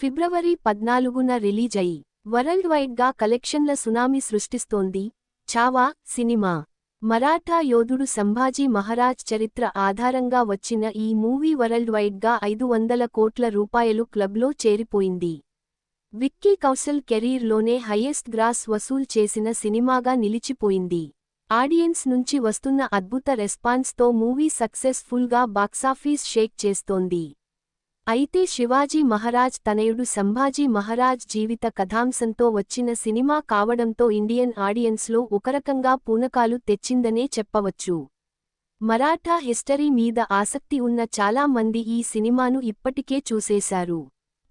ఫిబ్రవరి 14న release అయి world వైడ్గా కలెక్షన్ల సునామీ సృష్టిస్తోంది. ఛావా సినిమా. మరాఠా యోధుడు సంభాజీ మహారాజ్ చరిత్ర ఆధారంగా వచ్చిన ఈ మూవీ వరల్డ్ వైడ్గా 500 కోట్ల రూపాయలు క్లబ్లో చేరిపోయింది. విక్కీ కౌశల్ కెరీర్లోనే హైయెస్ట్ గ్రాస్ వసూల్ చేసిన సినిమాగా నిలిచిపోయింది. ఆడియన్స్ నుంచి వస్తున్న అద్భుత రెస్పాన్స్తో మూవీ సక్సెస్ఫుల్గా బాక్సాఫీస్ షేక్ చేస్తోంది. అయితే శివాజీ మహారాజ్ తనయుడు సంభాజీ మహారాజ్ జీవిత కథాంశంతో వచ్చిన సినిమా కావడంతో ఇండియన్ ఆడియన్స్లో ఒకరకంగా పూనకాలు తెచ్చిందనే చెప్పవచ్చు. మరాఠా హిస్టరీ మీద ఆసక్తి ఉన్న చాలా మంది ఈ సినిమాను ఇప్పటికే చూసేశారు.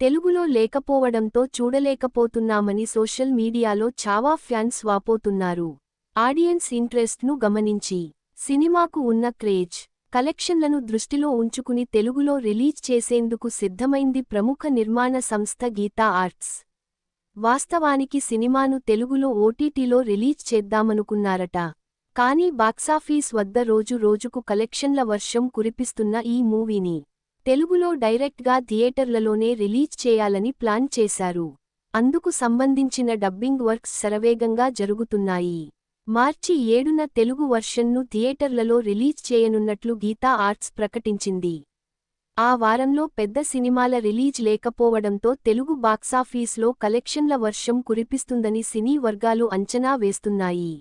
తెలుగులో లేకపోవడంతో చూడలేకపోతున్నామని సోషల్ మీడియాలో ఛావా ఫ్యాన్స్ వాపోతున్నారు. ఆడియన్స్ ఇంట్రెస్ట్ను గమనించి సినిమాకు ఉన్న క్రేజ్, కలెక్షన్లను దృష్టిలో ఉంచుకుని తెలుగులో రిలీజ్ చేసేందుకు సిద్ధమైంది ప్రముఖ నిర్మాణ సంస్థ గీతా ఆర్ట్స్. వాస్తవానికి సినిమాను తెలుగులో ఓటీటీలో రిలీజ్ చేద్దామనుకున్నారట. కానీ బాక్సాఫీస్ వద్ద రోజు రోజుకు కలెక్షన్ల వర్షం కురిపిస్తున్న ఈ మూవీని తెలుగులో డైరెక్ట్గా థియేటర్లలోనే రిలీజ్ చేయాలని ప్లాన్ చేశారు. అందుకు సంబంధించిన డబ్బింగ్ వర్క్స్ శరవేగంగా జరుగుతున్నాయి. మార్చి 7న తెలుగు వర్షన్ను థియేటర్లలో రిలీజ్ చేయనున్నట్లు గీతా ఆర్ట్స్ ప్రకటించింది. ఆ వారంలో పెద్ద సినిమాల రిలీజ్ లేకపోవడంతో తెలుగు బాక్సాఫీస్లో కలెక్షన్ల వర్షం కురిపిస్తుందని సినీ వర్గాలు అంచనా వేస్తున్నాయి.